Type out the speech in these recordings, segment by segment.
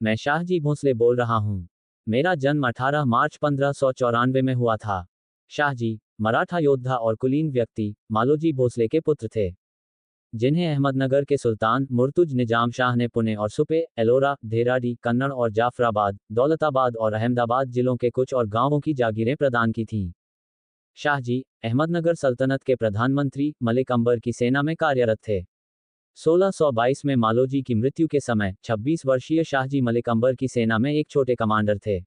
मैं शाहजी भोसले बोल रहा हूँ। मेरा जन्म 18 मार्च 1594 में हुआ था। शाहजी मराठा योद्धा और कुलीन व्यक्ति मालोजी भोसले के पुत्र थे, जिन्हें अहमदनगर के सुल्तान मुर्तुज निजाम शाह ने पुणे और सुपे, एलोरा, धेराडी, कन्नड़ और जाफराबाद, दौलताबाद और अहमदाबाद जिलों के कुछ और गांवों की जागीरें प्रदान की थीं। शाहजी अहमदनगर सल्तनत के प्रधानमंत्री मलिक अंबर की सेना में कार्यरत थे। 1622 में मालोजी की मृत्यु के समय 26 वर्षीय शाहजी मलिक अंबर की सेना में एक छोटे कमांडर थे।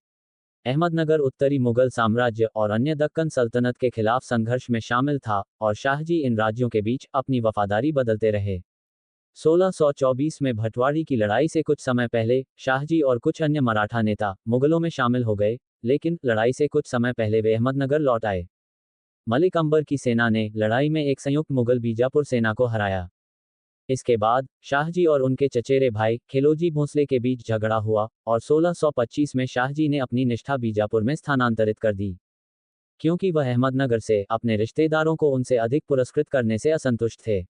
अहमदनगर उत्तरी मुगल साम्राज्य और अन्य दक्कन सल्तनत के खिलाफ संघर्ष में शामिल था और शाहजी इन राज्यों के बीच अपनी वफादारी बदलते रहे। 1624 में भटवाड़ी की लड़ाई से कुछ समय पहले शाहजी और कुछ अन्य मराठा नेता मुगलों में शामिल हो गए, लेकिन लड़ाई से कुछ समय पहले वे अहमदनगर लौट आए। मलिक अंबर की सेना ने लड़ाई में एक संयुक्त मुगल बीजापुर सेना को हराया। इसके बाद शाहजी और उनके चचेरे भाई खिलोजी भोसले के बीच झगड़ा हुआ और 1625 में शाहजी ने अपनी निष्ठा बीजापुर में स्थानांतरित कर दी, क्योंकि वह अहमदनगर से अपने रिश्तेदारों को उनसे अधिक पुरस्कृत करने से असंतुष्ट थे।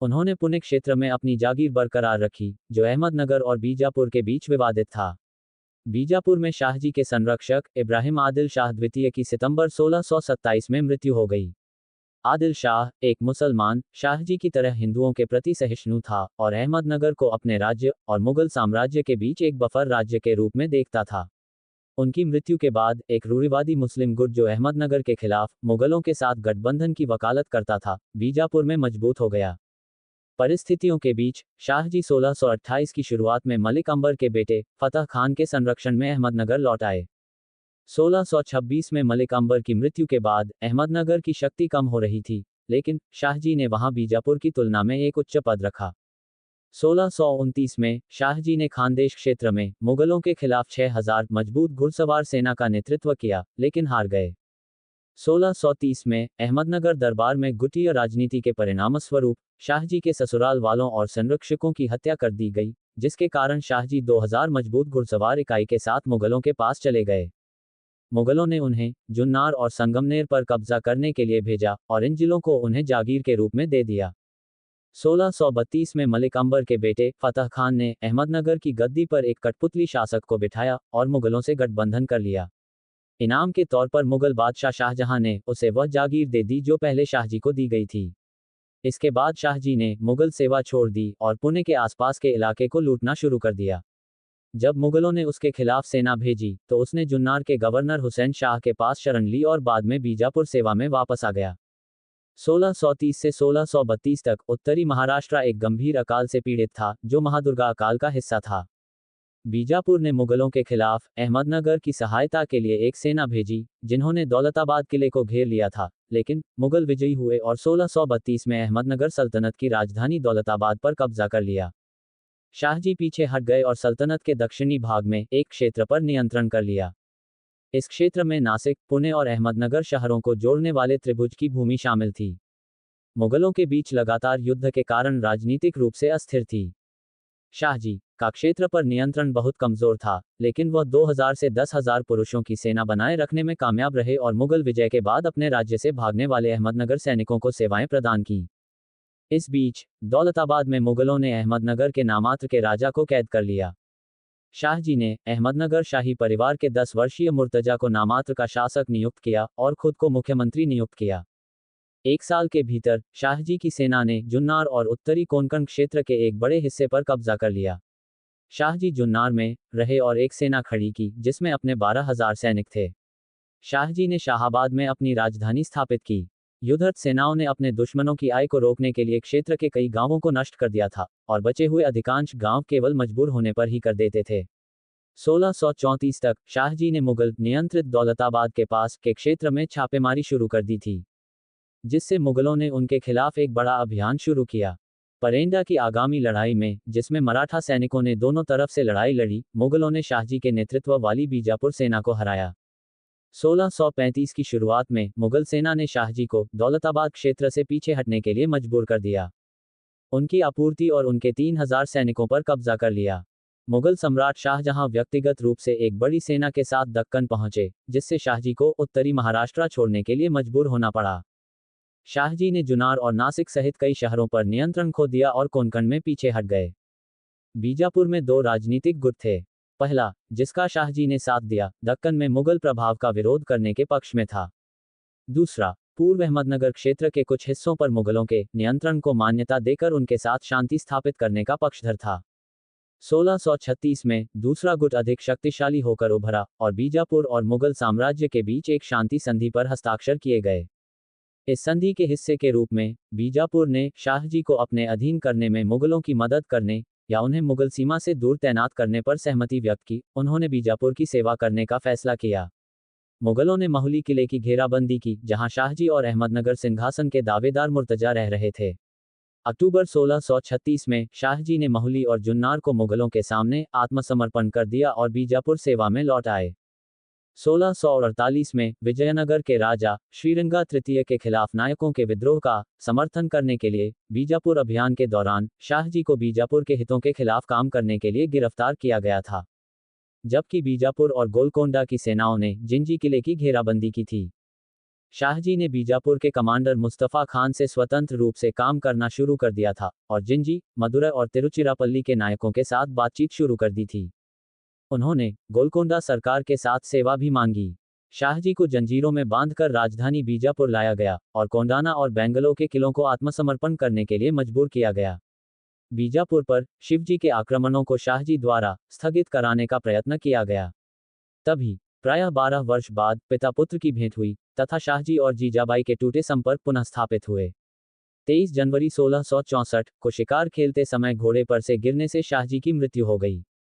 उन्होंने पुणे क्षेत्र में अपनी जागीर बरकरार रखी, जो अहमदनगर और बीजापुर के बीच विवादित था। बीजापुर में शाहजी के संरक्षक इब्राहिम आदिल शाह द्वितीय की सितंबर 1627 में मृत्यु हो गई। आदिल शाह एक मुसलमान शाहजी की तरह हिंदुओं के प्रति सहिष्णु था और अहमदनगर को अपने राज्य और मुगल साम्राज्य के बीच एक बफर राज्य के रूप में देखता था। उनकी मृत्यु के बाद एक रूढ़िवादी मुस्लिम गुट जो अहमदनगर के खिलाफ मुगलों के साथ गठबंधन की वकालत करता था, बीजापुर में मजबूत हो गया। परिस्थितियों के बीच शाहजी 1628 की शुरुआत में मलिक अंबर के बेटे फतह खान के संरक्षण में अहमदनगर लौट आए। 1626 में मलिक अंबर की मृत्यु के बाद अहमदनगर की शक्ति कम हो रही थी, लेकिन शाहजी ने वहां बीजापुर की तुलना में एक उच्च पद रखा। 1629 में शाहजी ने खानदेश क्षेत्र में मुगलों के खिलाफ 6000 मजबूत घुड़सवार सेना का नेतृत्व किया, लेकिन हार गए। 1630 में अहमदनगर दरबार में गुटीय राजनीति के परिणामस्वरूप शाहजी के ससुराल वालों और संरक्षकों की हत्या कर दी गई, जिसके कारण शाहजी 2000 मजबूत घुड़सवार इकाई के साथ मुगलों के पास चले गए। मुगलों ने उन्हें जुन्नार और संगमनेर पर कब्जा करने के लिए भेजा और इन जिलों को उन्हें जागीर के रूप में दे दिया। 1632 में मलिक अंबर के बेटे फतह खान ने अहमदनगर की गद्दी पर एक कठपुतली शासक को बिठाया और मुगलों से गठबंधन कर लिया। इनाम के तौर पर मुगल बादशाह शाहजहां ने उसे वह जागीर दे दी जो पहले शाहजी को दी गई थी। इसके बाद शाहजी ने मुगल सेवा छोड़ दी और पुणे के आसपास के इलाके को लूटना शुरू कर दिया। जब मुगलों ने उसके खिलाफ सेना भेजी तो उसने जुन्नार के गवर्नर हुसैन शाह के पास शरण ली और बाद में बीजापुर सेवा में वापस आ गया। 1630 से 1632 तक उत्तरी महाराष्ट्र एक गंभीर अकाल से पीड़ित था, जो महादुर्गा अकाल का हिस्सा था। बीजापुर ने मुगलों के खिलाफ अहमदनगर की सहायता के लिए एक सेना भेजी, जिन्होंने दौलताबाद किले को घेर लिया था, लेकिन मुगल विजयी हुए और 1632 में अहमदनगर सल्तनत की राजधानी दौलताबाद पर कब्जा कर लिया। शाहजी पीछे हट गए और सल्तनत के दक्षिणी भाग में एक क्षेत्र पर नियंत्रण कर लिया। इस क्षेत्र में नासिक, पुणे और अहमदनगर शहरों को जोड़ने वाले त्रिभुज की भूमि शामिल थी। मुगलों के बीच लगातार युद्ध के कारण राजनीतिक रूप से अस्थिर थी। शाहजी का क्षेत्र पर नियंत्रण बहुत कमजोर था, लेकिन वह 2000 से 10,000 पुरुषों की सेना बनाए रखने में कामयाब रहे और मुगल विजय के बाद अपने राज्य से भागने वाले अहमदनगर सैनिकों को सेवाएं प्रदान की। इस बीच दौलताबाद में मुगलों ने अहमदनगर के नामात्र के राजा को कैद कर लिया। शाहजी ने अहमदनगर शाही परिवार के 10 वर्षीय मुर्तजा को नामात्र का शासक नियुक्त किया और खुद को मुख्यमंत्री नियुक्त किया। एक साल के भीतर शाहजी की सेना ने जुन्नार और उत्तरी कोंकण क्षेत्र के एक बड़े हिस्से पर कब्जा कर लिया। शाहजी जुन्नार में रहे और एक सेना खड़ी की, जिसमें अपने 12,000 सैनिक थे। शाहजी ने शाहाबाद में अपनी राजधानी स्थापित की। युद्धरत सेनाओं ने अपने दुश्मनों की आय को रोकने के लिए क्षेत्र के कई गांवों को नष्ट कर दिया था और बचे हुए अधिकांश गांव केवल मजबूर होने पर ही कर देते थे। 1634 तक शाहजी ने मुगल नियंत्रित दौलताबाद के पास के क्षेत्र में छापेमारी शुरू कर दी थी, जिससे मुगलों ने उनके खिलाफ एक बड़ा अभियान शुरू किया। परेंडा की आगामी लड़ाई में, जिसमें मराठा सैनिकों ने दोनों तरफ से लड़ाई लड़ी, मुगलों ने शाहजी के नेतृत्व वाली बीजापुर सेना को हराया। 1635 की शुरुआत में मुगल सेना ने शाहजी को दौलताबाद क्षेत्र से पीछे हटने के लिए मजबूर कर दिया। उनकी आपूर्ति और उनके 3000 सैनिकों पर कब्जा कर लिया। मुगल सम्राट शाहजहां व्यक्तिगत रूप से एक बड़ी सेना के साथ दक्कन पहुंचे, जिससे शाहजी को उत्तरी महाराष्ट्र छोड़ने के लिए मजबूर होना पड़ा। शाहजी ने जुन्नार और नासिक सहित कई शहरों पर नियंत्रण खो दिया और कोंकण में पीछे हट गए। बीजापुर में दो राजनीतिक गुट थे। पहला, जिसका शाहजी ने साथ दिया, दक्कन में मुगल प्रभाव का विरोध करने के पक्ष में था। दूसरा, पूर्व अहमदनगर क्षेत्र के कुछ हिस्सों पर मुगलों के नियंत्रण को मान्यता देकर उनके साथ शांति स्थापित करने का पक्षधर था। 1636 में दूसरा गुट अधिक शक्तिशाली होकर उभरा और बीजापुर और मुगल साम्राज्य के बीच एक शांति संधि पर हस्ताक्षर किए गए। इस संधि के हिस्से के रूप में बीजापुर ने शाहजी को अपने अधीन करने में मुगलों की मदद करने या उन्हें मुगल सीमा से दूर तैनात करने पर सहमति व्यक्त की। उन्होंने बीजापुर की सेवा करने का फैसला किया। मुगलों ने महली किले की घेराबंदी की, जहां शाहजी और अहमदनगर सिंहासन के दावेदार मुर्तजा रह रहे थे। अक्टूबर 1636 में शाहजी ने महली और जुन्नार को मुगलों के सामने आत्मसमर्पण कर दिया और बीजापुर सेवा में लौट आए। 1648 में विजयनगर के राजा श्रीरंगा तृतीय के खिलाफ नायकों के विद्रोह का समर्थन करने के लिए बीजापुर अभियान के दौरान शाहजी को बीजापुर के हितों के खिलाफ काम करने के लिए गिरफ्तार किया गया था, जबकि बीजापुर और गोलकोंडा की सेनाओं ने जिंजी किले की घेराबंदी की थी। शाहजी ने बीजापुर के कमांडर मुस्तफ़ा खान से स्वतंत्र रूप से काम करना शुरू कर दिया था और जिंजी, मदुरै और तिरुचिरापल्ली के नायकों के साथ बातचीत शुरू कर दी थी। उन्होंने गोलकोंडा सरकार के साथ सेवा भी मांगी। शाहजी को जंजीरों में बांधकर राजधानी बीजापुर लाया गया और कोंडाना और बेंगलो के किलों को आत्मसमर्पण करने के लिए मजबूर किया गया। बीजापुर पर शिवजी के आक्रमणों को शाहजी द्वारा स्थगित कराने का प्रयत्न किया गया। तभी प्रायः 12 वर्ष बाद पिता पुत्र की भेंट हुई तथा शाहजी और जीजाबाई के टूटे संपर्क पुनः स्थापित हुए। 23 जनवरी 1664 को शिकार खेलते समय घोड़े पर से गिरने से शाहजी की मृत्यु हो गई।